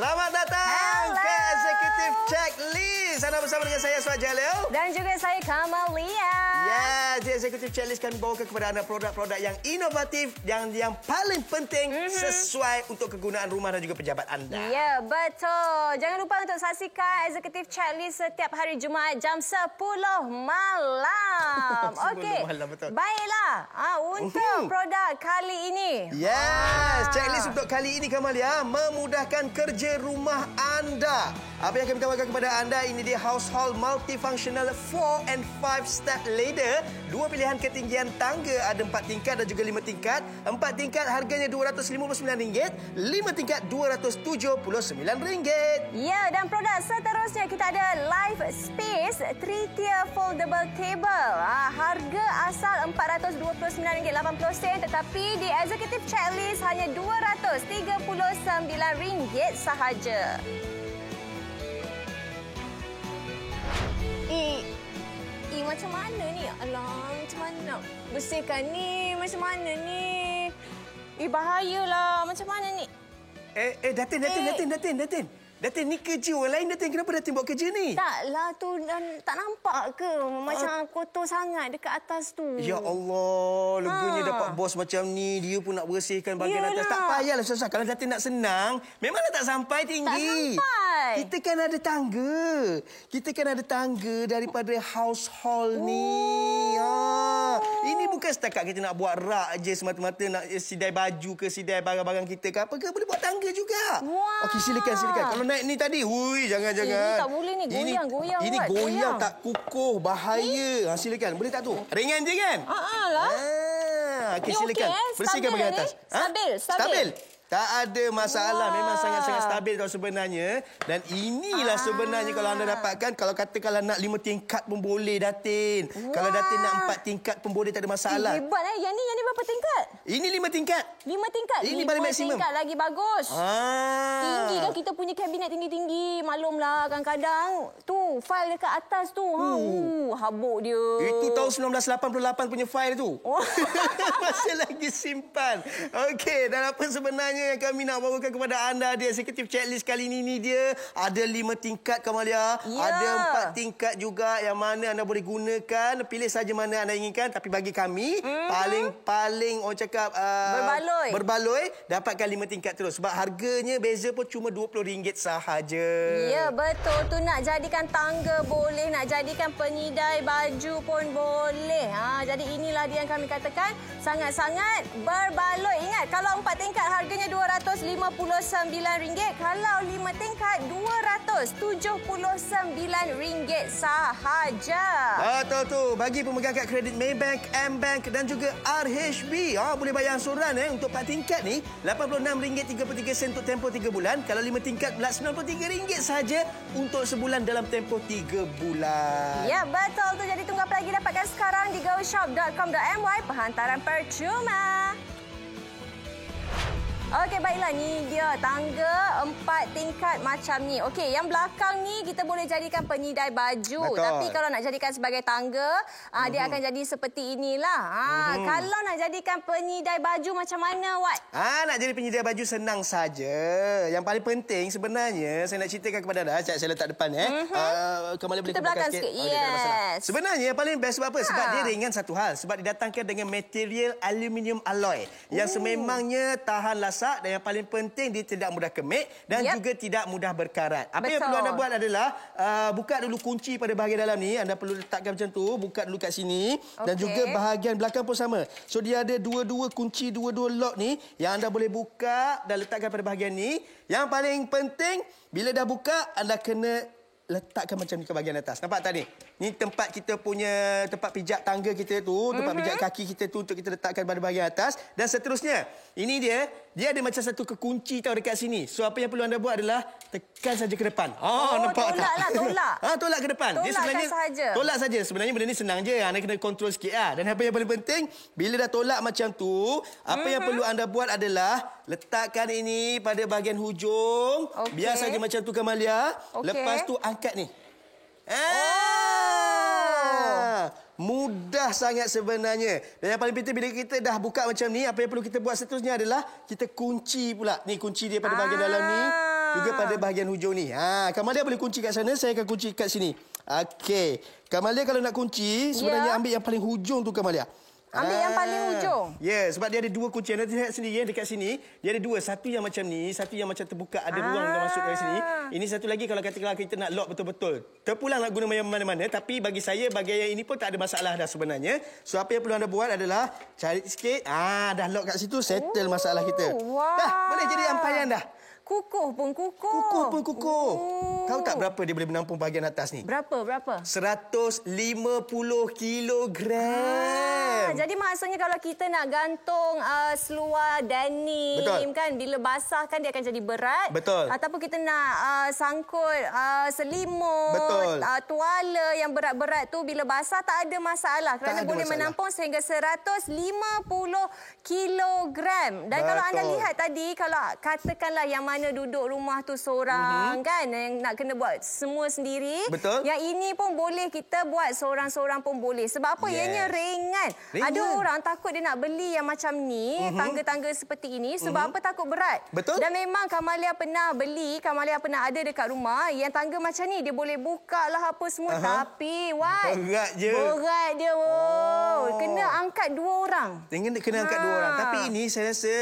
Selamat datang ke Executive Checklist. Anda bersama dengan saya, Suat Jalil. Dan juga saya, Kamalia. Yes, di Executive Checklist kami bawakan kepada anda produk-produk yang inovatif, yang paling penting sesuai untuk kegunaan rumah dan juga pejabat anda. Ya, betul. Jangan lupa untuk saksikan Executive Checklist setiap hari Jumaat jam 10 malam. 10 Okey. malam, betul. Baiklah, untuk produk kali ini. Yes, checklist untuk kali ini, Kamalia, memudahkan kerja rumah anda. Apa yang kami tawarkan kepada anda, ini dia household multifunctional 4 and 5 step ladder. Dua pilihan ketinggian tangga, ada 4 tingkat dan juga 5 tingkat. 4 tingkat harganya RM259, 5 tingkat RM279. Ya, dan produk seterusnya kita ada Life Space 3-tier foldable table. Harga asal RM429.80, tetapi di Executive Checklist hanya RM239 sahaja. Macam mana ni? Alah, macam mana? Bersihkan ni, macam mana ni? Bahayalah. Macam mana ni? Datin, ni kerja orang lain, Datin. Kenapa Datin buat kerja ni? Taklah, tu tak nampak ke? Macam kotor sangat dekat atas tu. Ya Allah, legunya dapat bos macam ni. Dia pun nak bersihkan bahagian atas. Tak payahlah susah. Kalau Datin nak senang, memanglah tak sampai tinggi. Tak sampai. Kita kan ada tangga. Daripada household ni. Ini bukan setakat kita nak buat rak je semata-mata, nak sidai baju ke, sidai barang-barang kita ke apa ke, boleh buat tangga juga. Wah. Okey, silakan. Kalau naik ni tadi, jangan. Ini tak boleh ni, goyang. Ini goyang tak kukuh, bahaya. Silakan, boleh tak tu? Ringan je kan? Lah. Okey, silakan. Bersihkan bahagian atas. Stabil. Tak ada masalah. Memang sangat-sangat stabil tau sebenarnya. Dan inilah sebenarnya kalau anda dapatkan. Kalau katakanlah nak 5 tingkat pun boleh, Datin. Kalau Datin nak 4 tingkat pun boleh, tak ada masalah. Hebat Yang ni berapa tingkat? Ini 5 tingkat. 5 tingkat? Ini paling maksimum. 5 tingkat lagi bagus. Tinggi kan kita punya kabinet tinggi-tinggi. Maklumlah kadang-kadang. Tu, fail dekat atas tu. Habuk dia. Itu tahun 1988 punya fail tu. Masih lagi simpan. Okey, dan apa sebenarnya yang kami nak bawakan kepada anda di Executive Checklist kali ini dia ada 5 tingkat, Kamalia. Ada 4 tingkat juga yang mana anda boleh gunakan. Pilih saja mana anda inginkan. Tapi bagi kami paling orang cakap berbaloi dapatkan 5 tingkat terus. Sebab harganya beza pun cuma RM20 sahaja. Ya, betul tu. Nak jadikan tangga boleh, nak jadikan penyidai baju pun boleh. Jadi inilah dia yang kami katakan sangat-sangat berbaloi. Ingat, kalau 4 tingkat harganya RM259. Kalau 5 tingkat RM279 sahaja. Betul tu. Bagi pemegang kad kredit Maybank, M-Bank dan juga RHB. Boleh bayar angsuran untuk 4 tingkat ni RM86.33 untuk tempoh 3 bulan. Kalau 5 tingkat pula RM93 sahaja untuk sebulan dalam tempoh 3 bulan. Ya, betul tu. Jadi tunggu apa lagi, dapatkan sekarang di goshop.com.my. Penghantaran percuma. Okey, baiklah, ni dia tangga 4 tingkat macam ni. Okey, yang belakang ni kita boleh jadikan penyidai baju. Betul. Tapi kalau nak jadikan sebagai tangga, dia akan jadi seperti inilah. Kalau nak jadikan penyidai baju macam mana, Wat? Nak jadi penyidai baju senang saja. Yang paling penting sebenarnya saya nak ceritakan kepada anda. Saya letak depan Kamalia boleh kita belakang sikit. Yes. Sebenarnya yang paling best sebab apa? Sebab dia ringan satu hal. Sebab didatangkan dengan material aluminium alloy yang sememangnya tahan lasak. Dan yang paling penting, dia tidak mudah kemik dan juga tidak mudah berkarat. Apa yang perlu anda buat adalah buka dulu kunci pada bahagian dalam ni. Anda perlu letakkan macam tu. Buka dulu kat sini. Dan juga bahagian belakang pun sama. So, dia ada dua-dua kunci, dua-dua lock ni yang anda boleh buka dan letakkan pada bahagian ni. Yang paling penting, bila dah buka, anda kena letakkan macam ni ke bahagian atas. Nampak tak ni? Ni tempat kita punya, tempat pijak tangga kita tu, tempat pijak kaki kita tu untuk kita letakkan pada bahagian atas. Dan seterusnya, ini dia ada macam satu kekunci tau dekat sini. So, apa yang perlu anda buat adalah tekan saja ke depan. Nampak tak? Tolak. Tolak ke depan. Dia sebenarnya sahaja. Tolak saja. Sebenarnya benda ni senang je. Anda kena kontrol sikit lah. Dan apa yang paling penting, bila dah tolak macam tu, apa yang perlu anda buat adalah letakkan ini pada bahagian hujung. Biar saja macam tu, Kamalia. Lepas tu angkat ni. Mudah sangat sebenarnya. Dan yang paling penting, bila kita dah buka macam ni, apa yang perlu kita buat seterusnya adalah kita kunci pula. Ni kunci dia pada bahagian dalam ni. juga pada bahagian hujung ni. Kamalia boleh kunci kat sana, saya akan kunci kat sini. Okey. Kamalia kalau nak kunci, sebenarnya ambil yang paling hujung tu Kamalia. Ambil yang paling hujung. Ya, sebab dia ada dua kunci. Anda lihat sendiri dekat sini, dia ada dua. Satu yang macam ni, satu yang macam terbuka, ada ruang untuk masuk dari sini. Ini satu lagi kalau katakanlah kita nak lock betul-betul. Terpulang nak guna mana-mana, tapi bagi saya bahagian ini pun tak ada masalah dah sebenarnya. So apa yang perlu anda buat adalah cari sikit, dah lock kat situ, settle masalah kita. Wow. Dah, boleh jadi ampaian dah. Kukuh pun kukuh. Kukuh pun kukuh. Tahu tak berapa dia boleh menampung bahagian atas ni? Berapa? 150 kilogram. Jadi maksudnya kalau kita nak gantung seluar denim kan, bila basah kan dia akan jadi berat. Betul. Ataupun kita nak sangkut selimut, tuala yang berat-berat tu bila basah tak ada masalah kerana boleh menampung sehingga 150 kilogram. Dan kalau anda lihat tadi, kalau katakanlah yang mana duduk rumah tu seorang kan, yang nak kena buat semua sendiri. Betul. Yang ini pun boleh kita buat seorang-seorang pun boleh. Sebab apa? Ianya ringan. Ada orang takut dia nak beli yang macam ni, tangga-tangga seperti ini. Sebab apa? Takut berat. Betul. Dan memang Kamalia pernah beli, Kamalia pernah ada dekat rumah, yang tangga macam ni. Dia boleh buka lah apa semua. Tapi, berat je. Berat dia. Kena angkat 2 orang. Kena angkat 2 orang. Tapi ini saya rasa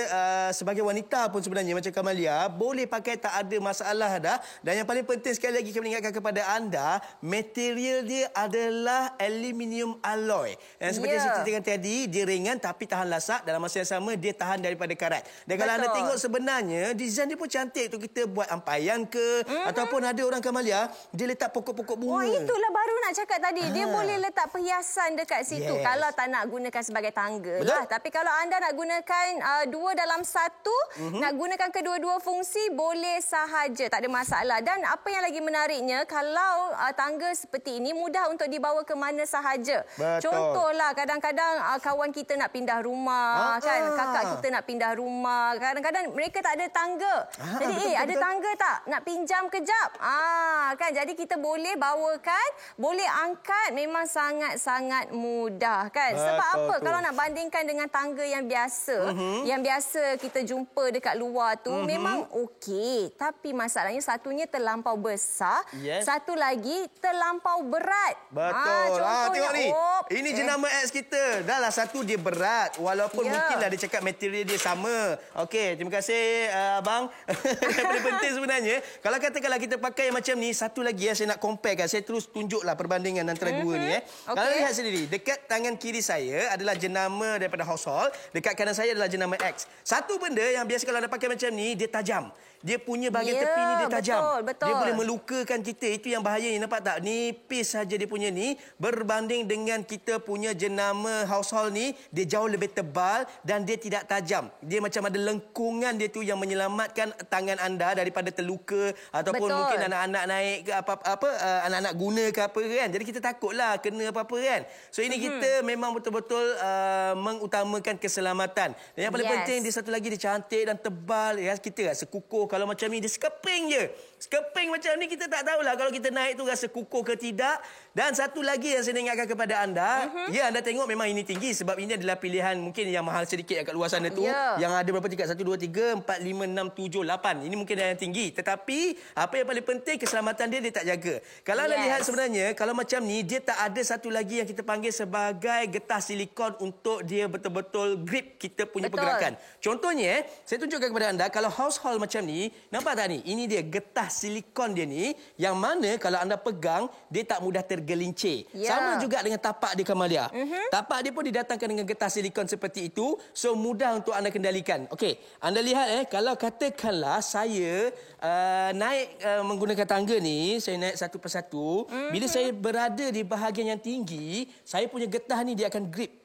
sebagai wanita pun sebenarnya macam Kamalia, boleh pakai, tak ada masalah dah. Dan yang paling penting sekali lagi kami ingatkan kepada anda, material dia adalah aluminium alloy. Dan seperti yang saya ceritakan tadi, dia ringan tapi tahan lasak. Dalam masa yang sama, dia tahan daripada karat. Dan kalau anda tengok sebenarnya, desain dia pun cantik. Tu kita buat ampaian ke, ataupun ada orang Kamalia, dia letak pokok-pokok bunga. Itulah baru nak cakap tadi. Dia boleh letak perhiasan dekat situ. Kalau tak nak gunakan sebagai tangga lah. Tapi kalau anda nak gunakan 2 dalam 1, nak gunakan kedua-dua fungsi, boleh sahaja, tak ada masalah. Dan apa yang lagi menariknya, kalau tangga seperti ini mudah untuk dibawa ke mana sahaja. Contohlah, kadang-kadang kawan kita nak pindah rumah, kan, kakak kita nak pindah rumah, kadang-kadang mereka tak ada tangga. Jadi ada tangga tak? Nak pinjam kejap. Kan, jadi kita boleh bawakan, boleh angkat, memang sangat-sangat mudah kan. Sebab apa? Kalau nak bandingkan dengan tangga yang biasa, yang biasa kita jumpa dekat luar tu, memang okey, tapi masalahnya satunya terlampau besar, satu lagi terlampau berat. Betul. Tengok ni. Ini jenama X kita. Dah lah, satu dia berat, walaupun mungkinlah dia cakap material dia sama. Okey, terima kasih abang. Yang paling penting sebenarnya, kalau katakanlah kita pakai yang macam ni, satu lagi saya nak comparekan. Saya terus tunjuklah perbandingan antara dua ni. Kalau lihat sendiri, dekat tangan kiri saya adalah jenama daripada household, dekat kanan saya adalah jenama X. Satu benda yang biasa kalau anda pakai macam ni, dia tajam. Dia punya bahagian tepi ni dia tajam. Dia boleh melukakan kita. Itu yang bahayanya, nampak tak? Nipis saja dia punya ni. Berbanding dengan kita punya jenama household ni, dia jauh lebih tebal dan dia tidak tajam. Dia macam ada lengkungan dia tu yang menyelamatkan tangan anda daripada terluka ataupun mungkin anak-anak naik ke apa anak-anak guna ke apa kan. Jadi kita takutlah kena apa-apa kan. So ini kita memang betul-betul mengutamakan keselamatan. Dan yang paling penting, dia satu lagi, dia cantik dan tebal. Ya, kita rasa kukuh. Kalau macam ni, dia sekeping je. Sekeping macam ni, kita tak tahulah kalau kita naik tu rasa kukuh ke tidak. Dan satu lagi yang saya ingatkan kepada anda, anda tengok memang ini tinggi sebab ini adalah pilihan mungkin yang mahal sedikit kat luar sana tu. Yang ada berapa tingkat? 1, 2, 3, 4, 5, 6, 7, 8. Ini mungkin yang tinggi. Tetapi, apa yang paling penting, keselamatan dia tak jaga. Kalau anda lihat sebenarnya, kalau macam ni, dia tak ada satu lagi yang kita panggil sebagai getah silikon untuk dia betul-betul grip kita punya pergerakan. Contohnya, saya tunjukkan kepada anda, kalau household macam ni, nampak tak ni? Ini dia getah silikon dia ni, yang mana kalau anda pegang, dia tak mudah tergelincir. Sama juga dengan tapak dia, Kamalia. Tapak dia pun didatangkan dengan getah silikon seperti itu, so mudah untuk anda kendalikan. Okey, anda lihat kalau katakanlah saya naik menggunakan tangga ni, saya naik satu persatu, bila saya berada di bahagian yang tinggi, saya punya getah ni dia akan grip.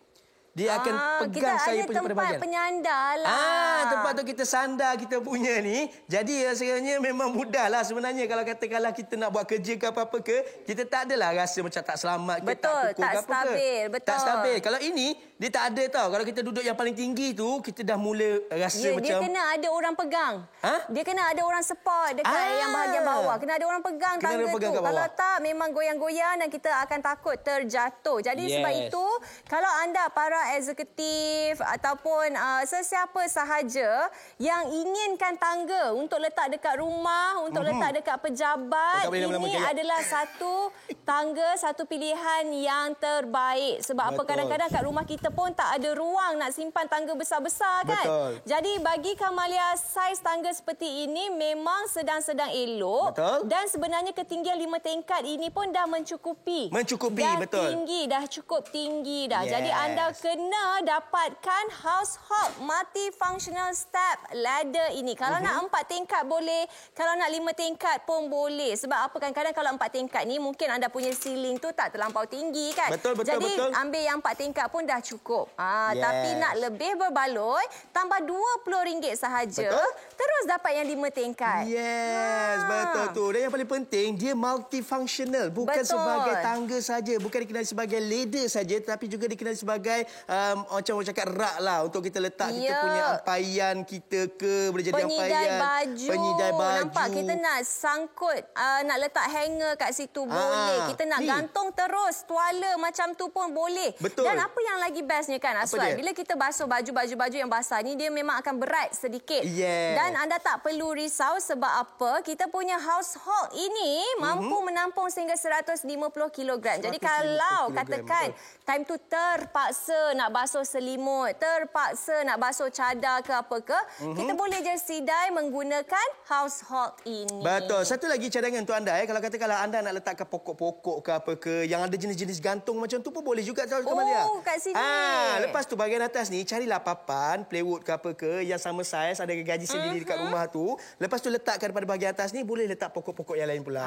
Dia akan pegang saya punya pada bahagian. Tempat penyandar lah. Tempat tu kita sandar kita punya ni. Jadi rasanya memang mudah lah sebenarnya. Kalau katakanlah kita nak buat kerja ke apa-apa ke, kita tak adalah rasa macam tak selamat ke, tak pukul ke apa ke. Tak stabil. Kalau ini, dia tak ada tau. Kalau kita duduk yang paling tinggi tu, kita dah mula rasa macam... Dia kena ada orang pegang. Dia kena ada orang support dekat yang bahagian bawah. Kena ada orang pegang tangga tu. Kalau tak, memang goyang-goyang dan kita akan takut terjatuh. Jadi sebab itu, kalau anda para eksekutif ataupun sesiapa sahaja yang inginkan tangga untuk letak dekat rumah, untuk letak dekat pejabat, ini adalah satu tangga, satu pilihan yang terbaik. Sebab apa, kadang-kadang kat rumah kita pun tak ada ruang nak simpan tangga besar-besar kan. Betul. Jadi bagi Kamalia, saiz tangga seperti ini memang sedang-sedang elok. Betul. Dan sebenarnya ketinggian 5 tingkat ini pun dah mencukupi. Dah betul. Tinggi, dah cukup tinggi dah. Yes. Jadi anda kena dapatkan household multifunctional step ladder ini. Kalau nak 4 tingkat boleh, kalau nak 5 tingkat pun boleh. Sebab apa, kadang-kadang kalau 4 tingkat ni mungkin anda punya ceiling tu tak terlampau tinggi kan. Betul. Jadi ambil yang 4 tingkat pun dah cukup. Yes. Tapi nak lebih berbaloi, tambah RM20 sahaja. Betul. Terus dapat yang 5 tingkat. Yes, betul tu. Dan yang paling penting, dia multifunctional. Bukan sebagai tangga saja, bukan dikenali sebagai ladder saja, tapi juga dikenali sebagai macam orang cakap rak lah untuk kita letak kita punya ampaian kita ke, boleh jadi ampaian. Penyidai baju. Nampak, kita nak sangkut, nak letak hanger kat situ boleh. Kita nak gantung terus tuala macam tu pun boleh. Betul. Dan apa yang lagi bestnya kan, Aswad, bila kita basuh baju-baju yang basah ni, dia memang akan berat sedikit. Yes. Dan anda tak perlu risau sebab apa? Kita punya household ini mampu menampung sehingga 150 kg. Jadi kalau katakan time tu terpaksa nak basuh selimut, terpaksa nak basuh cadar ke apa ke, kita boleh je sidai menggunakan household ini. Betul. Satu lagi cadangan untuk anda kalau katakanlah anda nak letakkan pokok-pokok ke apa ke yang ada jenis-jenis gantung macam tu pun boleh juga Kamalia. Kat sini. Lepas tu bahagian atas ni carilah papan, plywood ke apa ke yang sama saiz, ada gaji sendiri dekat rumah tu. Lepas tu letakkan pada bahagian atas ni, boleh letak pokok-pokok yang lain pula.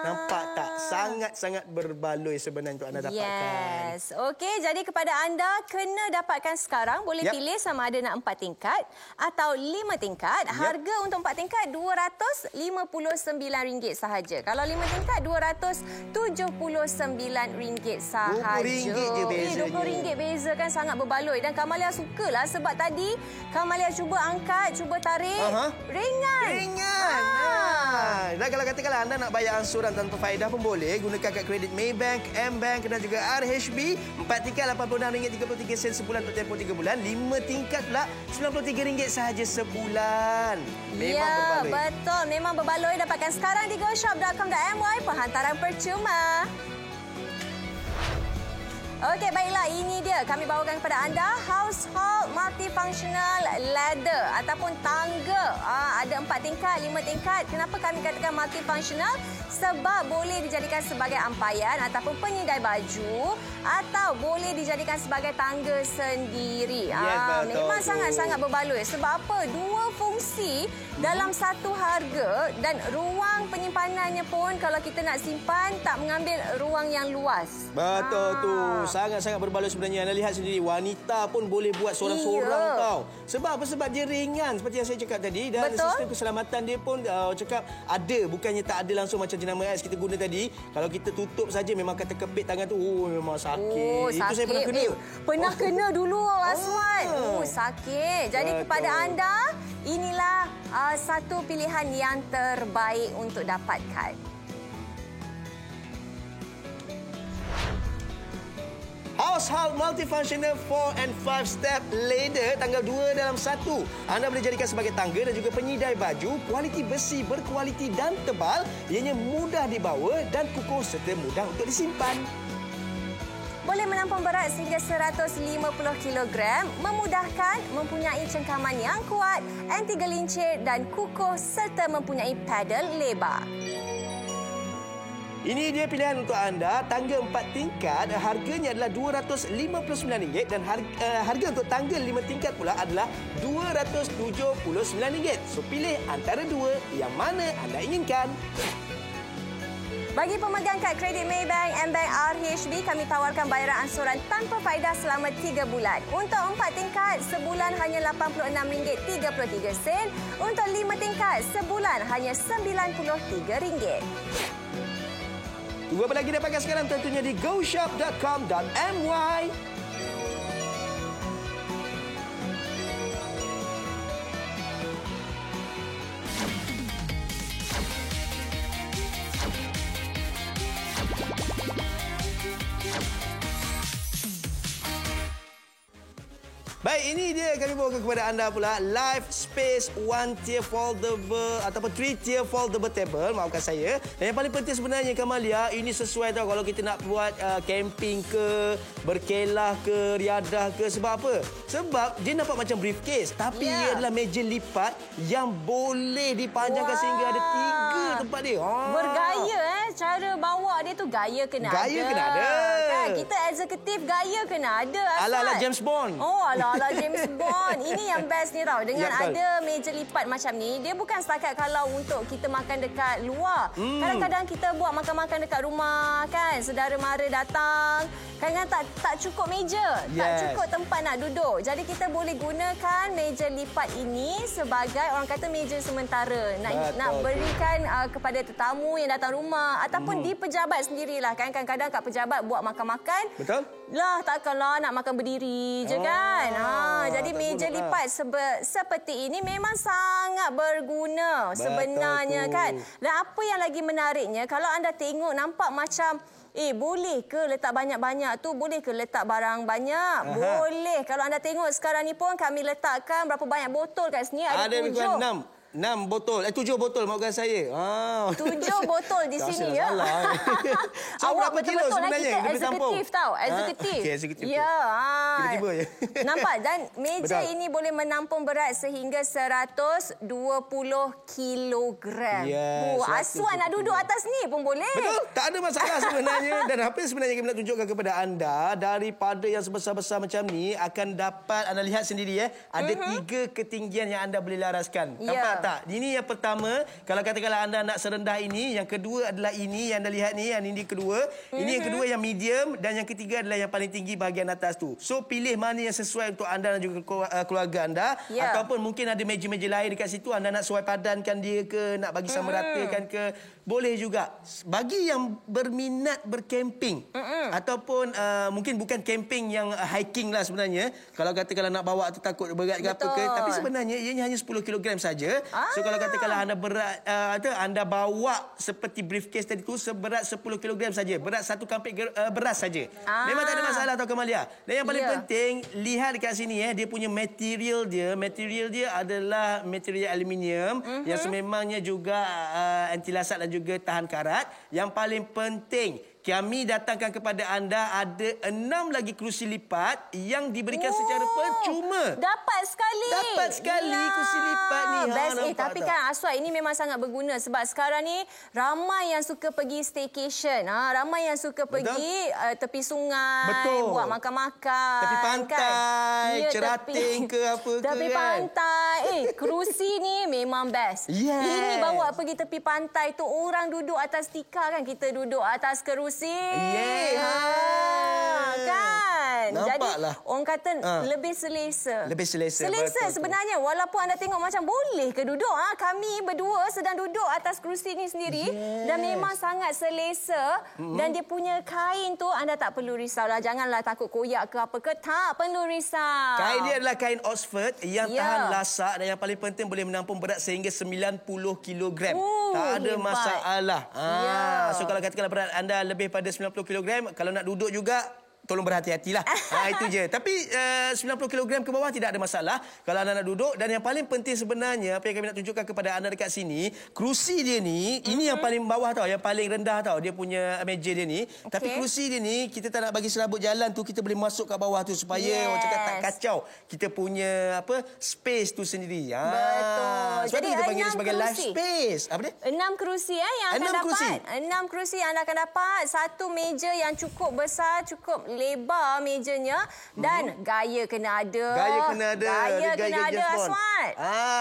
Nampak tak? Sangat-sangat berbaloi sebenarnya untuk anda dapatkan. Yes. Okey, jadi kepada anda kena dapatkan sekarang. Boleh pilih sama ada nak 4 tingkat atau 5 tingkat. Harga untuk 4 tingkat RM259 sahaja. Kalau 5 tingkat RM279 sahaja. RM20 je bezanya. RM20 beza kan, sangat berbaloi. Dan Kamalia sukalah sebab tadi Kamalia cuba angkat, cuba tarik. Ringan. Dan kalau katakanlah anda nak bayar ansuran tanpa faedah pun boleh. Gunakan kad kredit Maybank, M-Bank dan juga RHB. 4 tingkat RM86.33 sebulan untuk tempoh 3 bulan. 5 tingkat pula RM93 sahaja sebulan. Memang berbaloi. Betul. Memang berbaloi. Dapatkan sekarang di goshop.com.my. Penghantaran percuma. Okey, baiklah. Ini dia. Kami bawakan kepada anda household multifunctional ladder ataupun tangga. Ada 4 tingkat, 5 tingkat. Kenapa kami katakan multifunctional? Sebab boleh dijadikan sebagai ampaian ataupun penyidai baju atau boleh dijadikan sebagai tangga sendiri. Memang sangat-sangat berbaloi. Sebab apa? 2 fungsi dalam satu harga dan ruang penyimpanannya pun kalau kita nak simpan tak mengambil ruang yang luas. Betul tu. Sangat-sangat berbaloi sebenarnya. Anda lihat sendiri, wanita pun boleh buat seorang-seorang tau. Sebab apa? Sebab dia ringan seperti yang saya cakap tadi. Dan sistem keselamatan dia pun cakap ada. Bukannya tak ada langsung macam jenama S kita guna tadi. Kalau kita tutup saja memang kata kepit tangan tu. Memang sakit. Itu saya pernah kena. Pernah kena dulu Aswad. Sakit. Jadi kepada anda, inilah satu pilihan yang terbaik untuk dapatkan. Household multifunctional 4 and 5 step ladder tanggal 2 dalam 1. Anda boleh jadikan sebagai tangga dan juga penyidai baju, kualiti besi berkualiti dan tebal, ianya mudah dibawa dan kukuh serta mudah untuk disimpan. Boleh menampung berat sehingga 150 kg, memudahkan, mempunyai cengkaman yang kuat, anti gelincir dan kukuh serta mempunyai pedal lebar. Ini dia pilihan untuk anda. Tangga 4 tingkat harganya adalah RM259 dan harga untuk tangga 5 tingkat pula adalah RM279. So pilih antara dua yang mana anda inginkan. Bagi pemegang kad kredit Maybank, M-Bank, RHB, kami tawarkan bayaran ansuran tanpa faedah selama 3 bulan. Untuk 4 tingkat, sebulan hanya RM86.33. Untuk 5 tingkat, sebulan hanya RM93. Tunggu apa lagi, dapatkan sekarang tentunya di goshop.com.my. Baik, ini dia kami bawakan kepada anda pula Live Space One Tier Foldable ataupun 3 Tier Foldable Table, maafkan saya. Dan yang paling penting sebenarnya Kamalia, ini sesuai tau kalau kita nak buat camping ke, berkelah ke, riadah ke. Sebab apa? Sebab dia nampak macam briefcase, tapi ia adalah meja lipat yang boleh dipanjangkan sehingga ada 3 tempat dia. Bergaya cara bawa dia tu gaya kena ada. Gaya kena ada. Kan kita eksekutif gaya kena ada. Ala-ala James Bond. Oh, ala-ala James Bond. Ini yang best ni tau. Dengan Ya, betul. ada meja lipat macam ni, dia bukan setakat kalau untuk kita makan dekat luar. Kadang-kadang kita buat makan-makan dekat rumah kan, saudara mara datang, kadang-kadang tak cukup meja, tak cukup tempat nak duduk. Jadi kita boleh gunakan meja lipat ini sebagai orang kata meja sementara. Nak berikan kepada tetamu yang datang rumah ataupun di pejabat sendirilah kan. Kadang-kadang kat pejabat buat makan-makan. Betul? Lah takkanlah nak makan berdiri je kan. Jadi meja lipat seperti ini memang sangat berguna sebenarnya kan. Dan apa yang lagi menariknya, kalau anda tengok nampak macam boleh ke letak banyak-banyak tu? Boleh ke letak barang banyak? Boleh. Kalau anda tengok sekarang ni pun kami letakkan berapa banyak botol kat sini? Ada 7. 6 botol. 7 botol, maafkan saya. 7 botol di sini ya. So, awak berapa kilo sebenarnya kita boleh tampung? eksekutif tau. Eksekutif. Okey, eksekutif. Ya. Tiba-tiba je. Nampak? Dan meja Betul. ini boleh menampung berat sehingga 120 kilogram. Yes, Asuhan nak duduk atas ni pun boleh. Betul, tak ada masalah sebenarnya. Dan apa yang sebenarnya kami nak tunjukkan kepada anda, daripada yang sebesar-besar macam ni, akan dapat anda lihat sendiri ada 3 ketinggian yang anda boleh laraskan. Nampak tak? Ini yang pertama, kalau katakanlah anda nak serendah ini, yang kedua adalah ini yang anda lihat ni, yang ini kedua. Ini yang kedua yang medium dan yang ketiga adalah yang paling tinggi bahagian atas tu. So pilih mana yang sesuai untuk anda dan juga keluarga anda, ataupun mungkin ada meja-meja lain dekat situ, anda nak sesuai padankan dia ke, nak bagi sama ratakan ke, boleh juga. Bagi yang berminat berkemping ataupun mungkin bukan camping yang hiking lah sebenarnya, kalau katakanlah nak bawa tu takut berat ke apa ke, tapi sebenarnya ianya hanya 10 kg saja. So kalau katakanlah anda berat anda bawa seperti briefcase tadi tu seberat 10 kg saja, berat 1 kampik beras saja. Memang tak ada masalah tau Kamalia. Dan yang paling penting, lihat dekat sini dia punya material dia adalah material aluminium yang sememangnya juga anti lasat dan juga tahan karat. Yang paling penting, kami datangkan kepada anda ada 6 lagi kerusi lipat yang diberikan secara percuma. Dapat sekali kerusi lipat ni. Best. Tapi kan Aswad, ini memang sangat berguna sebab sekarang ni ramai yang suka pergi staycation. Ramai yang suka pergi tepi sungai, buat makan-makan. Tepi pantai, kan? cerating ke apa ke tepi kan. pantai. Kerusi ni memang best. Ini bawa pergi tepi pantai tu, orang duduk atas tikar kan, kita duduk atas kerusi. Kan. Nampaklah. Jadi orang kata lebih selesa. Selesa sebenarnya. Walaupun anda tengok macam boleh ke duduk. Kami berdua sedang duduk atas kerusi ni sendiri. Dan memang sangat selesa. Dan dia punya kain tu anda tak perlu risaulah. Janganlah takut koyak ke apa ke. Tak perlu risau. Kain dia adalah kain Oxford yang tahan lasak dan yang paling penting boleh menampung berat sehingga 90 kg. Tak ada masalah. So kalau katakanlah berat anda lebih pada 90 kg, kalau nak duduk juga tolong berhati-hatilah. Itu je. Tapi 90 kg ke bawah tidak ada masalah kalau anda nak duduk. Dan yang paling penting sebenarnya, apa yang kami nak tunjukkan kepada anda dekat sini, kerusi dia ni, ini yang paling bawah tau, yang paling rendah tau, dia punya meja dia ni. Tapi kerusi dia ni, kita tak nak bagi serabut jalan tu, kita boleh masuk kat bawah tu supaya orang cakap tak kacau kita punya space tu sendiri. Betul. Sebab jadi kita panggil dia sebagai live kerusi. Space. Apa dia? 6 kerusi yang akan dapat. 6 kerusi yang anda akan dapat. Satu meja yang cukup besar, cukup lebar mejanya dan gaya kena ada. Gaya kena ada Aswad.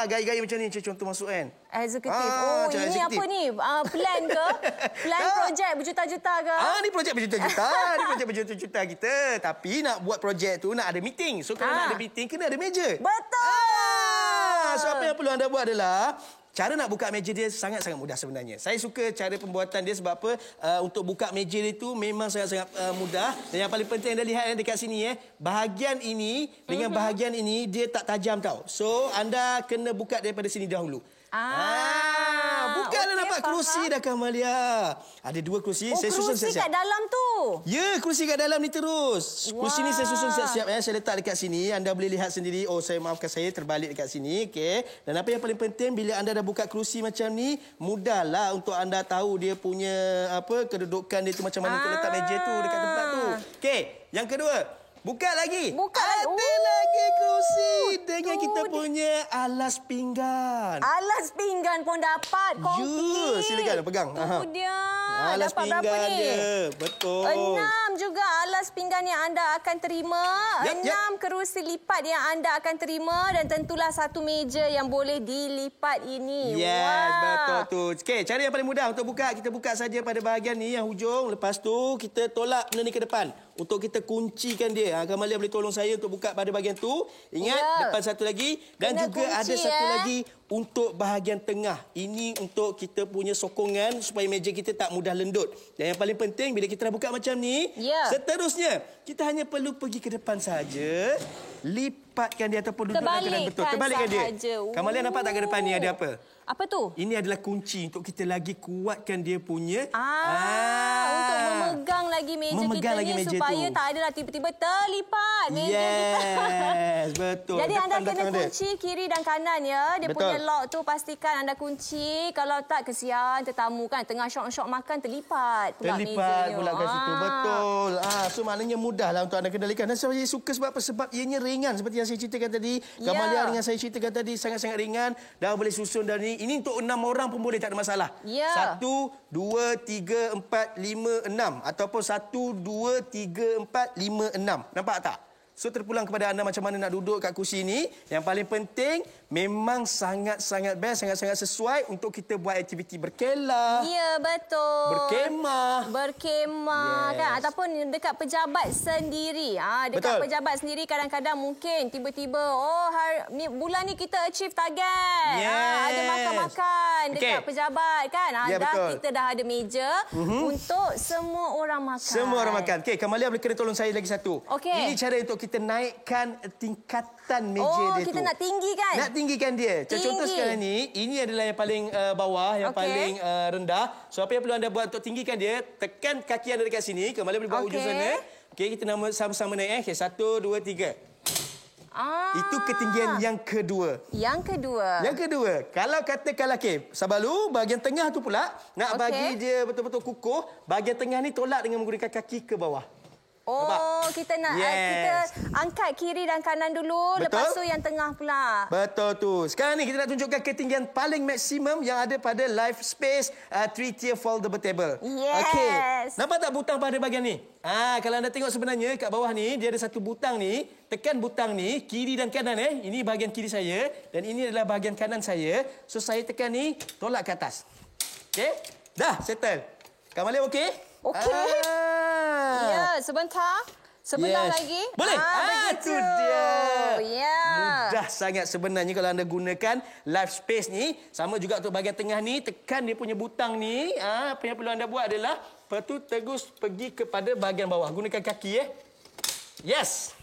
Gaya-gaya macam ni contoh masuk kan. Eksekutif. Ini eksekutif. Apa ni? Plan ke? Plan projek berjuta-juta ke? Ni projek berjuta-juta. Ni projek berjuta-juta kita. Tapi nak buat projek tu nak ada meeting. So kalau nak ada meeting kena ada meja. Betul. So apa yang perlu anda buat adalah cara nak buka meja dia sangat-sangat mudah sebenarnya. Saya suka cara pembuatan dia sebab apa? Untuk buka meja dia tu memang sangat-sangat mudah. Dan yang paling penting anda lihat dekat sini bahagian ini dengan bahagian ini dia tak tajam tau. So anda kena buka daripada sini dahulu. Bukanlah nampak kerusi dah Kamalia. Ada 2 kerusi. Saya susun kerusi siap-siap. kat dalam tu. Ya, kerusi kat dalam ni terus. Kerusi ni saya susun siap-siap. Saya letak dekat sini. Anda boleh lihat sendiri. Oh, maafkan saya terbalik dekat sini. Okey. Dan apa yang paling penting, bila anda dah buka kerusi macam ni, mudahlah untuk anda tahu dia punya kedudukan dia tu macam mana untuk letak meja tu dekat tempat tu. Okey, yang kedua. Buka lagi. Ada lagi kerusi dengan kita punya alas pinggan. Alas pinggan pun dapat. Ya, silakan pegang. Itu dia. Alas dapat pinggan berapa ni? dia. Betul. 6 juga alas pinggan yang anda akan terima. 6 kerusi lipat yang anda akan terima. Dan tentulah satu meja yang boleh dilipat ini. Yes, betul tu. Okey, cara yang paling mudah untuk buka, kita buka saja pada bahagian ni yang hujung. Lepas tu kita tolak benda ni ke depan untuk kita kuncikan dia. Kamalia boleh tolong saya untuk buka pada bahagian tu. Ingat, depan satu lagi. Dan kena juga kunci, ada satu lagi untuk bahagian tengah. Ini untuk kita punya sokongan supaya meja kita tak mudah lendut. Dan yang paling penting, bila kita dah buka macam ni, seterusnya, kita hanya perlu pergi ke depan saja. Lipatkan dia ataupun duduk dalam keadaan betul. Terbalikkan dia. Kamalia nampak tak ke depan ni ada apa? Apa tu? Ini adalah kunci untuk kita lagi kuatkan dia punya. Untuk memegang lagi meja kita ni supaya tak adalah tiba-tiba terlipat meja kita. Yes, betul. Jadi anda kena kunci kiri dan kanan ya. Dia punya lock tu pastikan anda kunci. Kalau tak, kesian tetamu kan tengah syok-syok makan terlipat pula mejanya. Terlipat pula kat situ. Betul. So maknanya mudahlah untuk anda kendalikan. Dan saya suka sebab apa? Sebab ianya ringan seperti yang saya ceritakan tadi. Kamalia dengan saya ceritakan tadi sangat-sangat ringan. Dah boleh susun dari ini untuk 6 orang pun boleh, tak ada masalah. 1, 2, 3, 4, 5, 6. Ataupun 1, 2, 3, 4, 5, 6. Nampak tak? So terpulang kepada anda macam mana nak duduk kat kursi ni. Yang paling penting, memang sangat-sangat best, sangat-sangat sesuai untuk kita buat aktiviti berkelah. Ya, betul. Berkemah kan. Ataupun dekat pejabat sendiri. Dekat pejabat sendiri kadang-kadang mungkin tiba-tiba, bulan ni kita achieve target. Ada makan-makan dekat pejabat kan. Kita dah ada meja untuk semua orang makan. Semua orang makan. Okey, Kamalia boleh kena tolong saya lagi satu. Ini cara untuk kita naikkan tingkatan meja dia tu. Kita nak tinggikan. Nak tinggikan dia. Contoh sekarang ni, ini adalah yang paling bawah, yang paling rendah. So apa yang perlu anda buat untuk tinggikan dia, tekan kaki anda dekat sini. Kembali boleh buat ujung sana. Okey, kita sama-sama naik. Okey, 1, 2, 3. Itu ketinggian yang kedua. Yang kedua. Kalau katakanlah, sabar dulu, bahagian tengah tu pula, nak bagi dia betul-betul kukuh, bahagian tengah ni tolak dengan menggunakan kaki ke bawah. Kita nak kita angkat kiri dan kanan dulu. Lepas tu yang tengah pula. Betul tu. Sekarang ni kita nak tunjukkan ketinggian paling maksimum yang ada pada Life Space 3-tier foldable table. Nampak tak butang pada bahagian ni? Kalau anda tengok sebenarnya kat bawah ni, dia ada satu butang ni. Tekan butang ni, kiri dan kanan. Ini bahagian kiri saya. Dan ini adalah bahagian kanan saya. So saya tekan ni, tolak ke atas. Dah, settle. Kamalia okey? Ya, sebentar. Sebentar lagi. Boleh? Itu dia. Mudah sangat sebenarnya kalau anda gunakan Life Space ni. Sama juga untuk bahagian tengah ni. Tekan dia punya butang ni. Apa yang perlu anda buat adalah, lepas tu terus pergi kepada bahagian bawah. Gunakan kaki. Yes.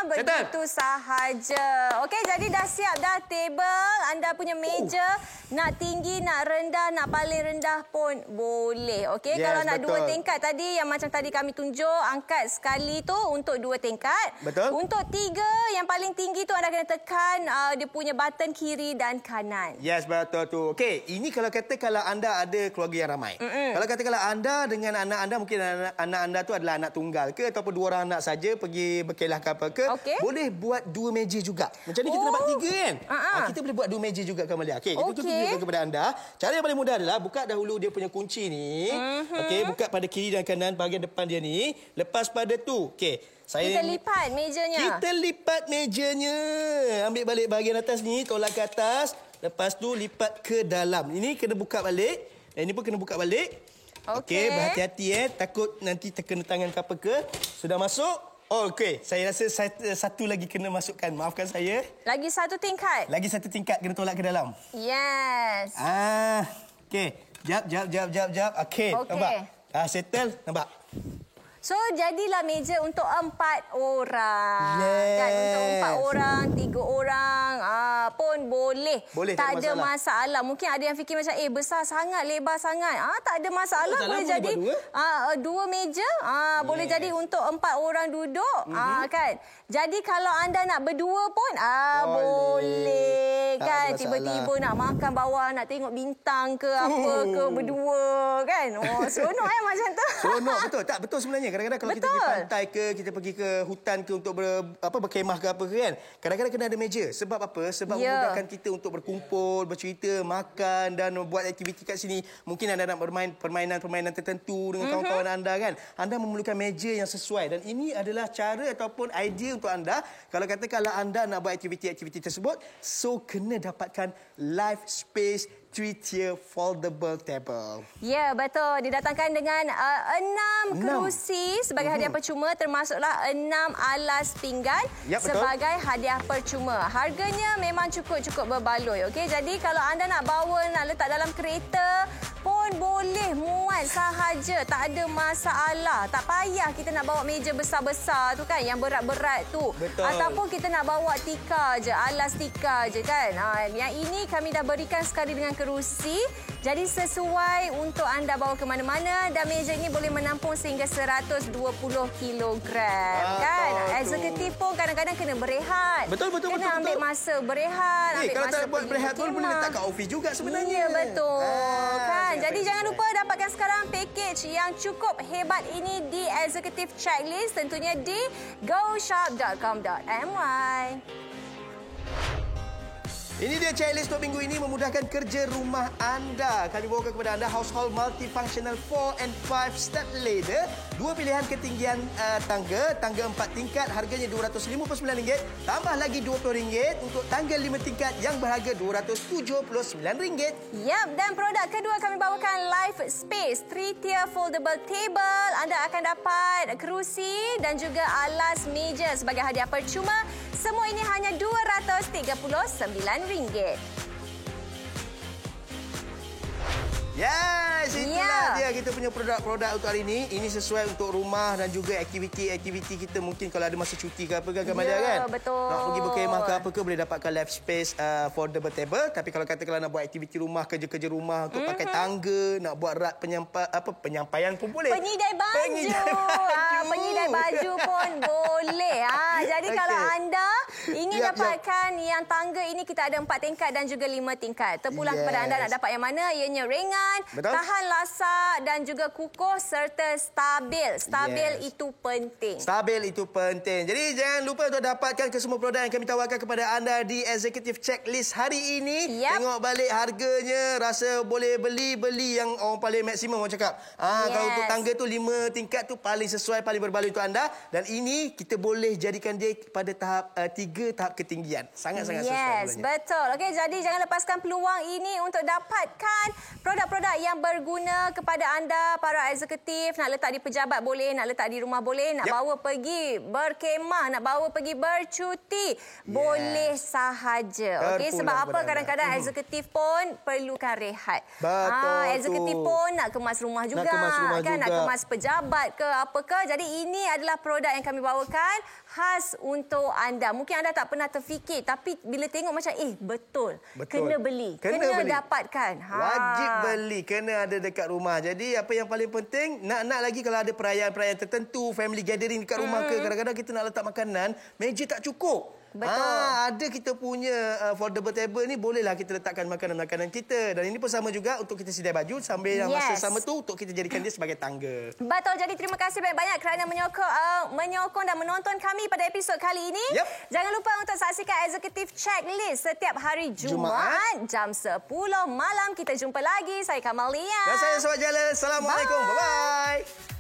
Begitu sahaja. Okey, jadi dah siap dah table. Anda punya meja. Nak tinggi, nak rendah, nak paling rendah pun boleh. Okey, kalau nak 2 tingkat tadi, yang macam tadi kami tunjuk, angkat sekali tu untuk 2 tingkat. Untuk 3, yang paling tinggi tu anda kena tekan dia punya button kiri dan kanan. Yes, betul tu. Okey, ini kalau anda ada keluarga yang ramai. Kalau katakanlah anda dengan anak anda, mungkin anak anda tu adalah anak tunggal ke, ataupun 2 orang anak saja pergi berkelah ke apa ke, boleh buat 2 meja juga. Macam ni kita dapat 3 kan? Kita boleh buat 2 meja juga, Kamalia. Okey, kita tunjukkan kepada anda. Cara yang paling mudah adalah buka dahulu dia punya kunci ni. Okey, buka pada kiri dan kanan bahagian depan dia ni. Lepas pada tu, kita lipat mejanya. Ambil balik bahagian atas ni, tolak ke atas. Lepas tu lipat ke dalam. Ini kena buka balik. Dan ini pun kena buka balik. Okey, berhati-hati takut nanti terkena tangan ke apa ke. Sudah masuk? Okey, saya rasa satu lagi kena masukkan. Maafkan saya. Lagi 1 tingkat. Lagi 1 tingkat kena tolak ke dalam. Yes. Okey. Jap. Okey, nampak? Settle, nampak? So, jadilah meja untuk 4 orang. Kan? Untuk 4 orang, 3 orang pun boleh. Tak ada masalah. Mungkin ada yang fikir macam, besar sangat, lebar sangat. Tak ada masalah. Boleh jadi 2 meja. Boleh jadi untuk 4 orang duduk. Kan? Jadi, kalau anda nak berdua pun, boleh. Kan? Tiba-tiba nak makan bawah, nak tengok bintang ke apa ke berdua. Kan? Seronok macam tu. Seronok, betul. Tak, betul sebenarnya. Kadang-kadang kalau kita pergi pantai ke, kita pergi ke hutan ke untuk berkemah ke apa ke kan. Kadang-kadang kena ada meja. Sebab apa? Sebab memudahkan kita untuk berkumpul, bercerita, makan dan buat aktiviti kat sini. Mungkin anda nak bermain permainan-permainan tertentu dengan kawan-kawan anda kan. Anda memerlukan meja yang sesuai. Dan ini adalah cara ataupun idea untuk anda. Kalau katakanlah anda nak buat aktiviti-aktiviti tersebut, so kena dapatkan Live Space 3-tier foldable table. Ya, betul. Didatangkan dengan 6 kerusi sebagai hadiah percuma, termasuklah 6 alas pinggan sebagai hadiah percuma. Harganya memang cukup berbaloi. Okey, jadi kalau anda nak bawa, nak letak dalam kereta pun boleh muat sahaja. Tak ada masalah. Tak payah kita nak bawa meja besar-besar tu kan, yang berat-berat tu. Betul. Ataupun kita nak bawa tikar je, alas tikar je kan. Yang ini kami dah berikan sekali dengan kerusi. Jadi sesuai untuk anda bawa ke mana-mana, dan meja ini boleh menampung sehingga 120 kilogram. Kan? Eksekutif pun kadang-kadang kena berehat. Betul. Kena ambil masa berehat. Kalau tak buat berehat pun boleh letak kat office juga sebenarnya. Ya, betul. Kan? Jadi jangan lupa dapatkan sekarang package yang cukup hebat ini di Executive Checklist, tentunya di goshop.com.my. Ini dia checklist untuk minggu ini, memudahkan kerja rumah anda. Kami bawakan kepada anda household multifunctional 4 and 5 step ladder. 2 pilihan ketinggian tangga 4 tingkat, harganya RM259. Tambah lagi RM20 untuk tangga 5 tingkat yang berharga RM279. Yap, dan produk kedua kami bawakan Live Space 3-tier foldable table. Anda akan dapat kerusi dan juga alas meja sebagai hadiah percuma. Semua ini hanya RM239. Yes, itulah dia kita punya produk-produk untuk hari ini. Ini sesuai untuk rumah dan juga aktiviti-aktiviti kita. Mungkin kalau ada masa cuti ke apa ke kan. Betul. Nak pergi berkemah ke apa ke, boleh dapatkan Live Space foldable table. Tapi kalau katakanlah nak buat aktiviti rumah, kerja-kerja rumah untuk pakai tangga, nak buat rak penyampaian pun boleh. Penyidai baju pun boleh. Jadi kalau anda ingin dapatkan yang tangga ini, kita ada 4 tingkat dan juga 5 tingkat. Terpulang kepada anda nak dapat yang mana. Ianya ringan, tahan lasak dan juga kukuh serta stabil. Itu penting. Stabil itu penting. Jadi jangan lupa untuk dapatkan kesemua produk yang kami tawarkan kepada anda di Executive Checklist hari ini. Tengok balik harganya, rasa boleh beli yang orang paling maksimum orang cakap. Kalau untuk tangga tu 5 tingkat tu paling sesuai, paling berbaloi untuk anda. Dan ini kita boleh jadikan dia pada tahap 3 tahap ketinggian. Sangat-sangat sesuai. Yes, betul. Okey, jadi jangan lepaskan peluang ini untuk dapatkan produk-produk yang berguna kepada anda, para eksekutif. Nak letak di pejabat boleh, nak letak di rumah boleh, nak bawa pergi berkemah, nak bawa pergi bercuti, boleh sahaja. Okey, sebab apa kadang-kadang eksekutif pun perlukan rehat. Betul. Eksekutif pun nak kemas rumah juga, nak kemas pejabat ke apa ke. Jadi ini adalah produk yang kami bawakan khas untuk anda. Mungkin anda tak pernah terfikir, tapi bila tengok macam betul. Kena beli. Kena dapatkan. Wajib beli, kena ada dekat rumah. Jadi apa yang paling penting, nak lagi kalau ada perayaan-perayaan tertentu, family gathering dekat rumah ke, kadang-kadang kita nak letak makanan, meja tak cukup. Betul. Ada kita punya foldable table ni, bolehlah kita letakkan makanan-makanan kita. Dan ini pun sama juga untuk kita sidai baju sambil masa sama tu untuk kita jadikan dia sebagai tangga. Betul. Jadi terima kasih banyak-banyak kerana menyokong dan menonton kami pada episod kali ini. Jangan lupa untuk saksikan Executive Checklist setiap hari Jumaat jam 10 malam. Kita jumpa lagi. Saya Kamalia. Dan saya Suat Jala. Assalamualaikum. Bye-bye.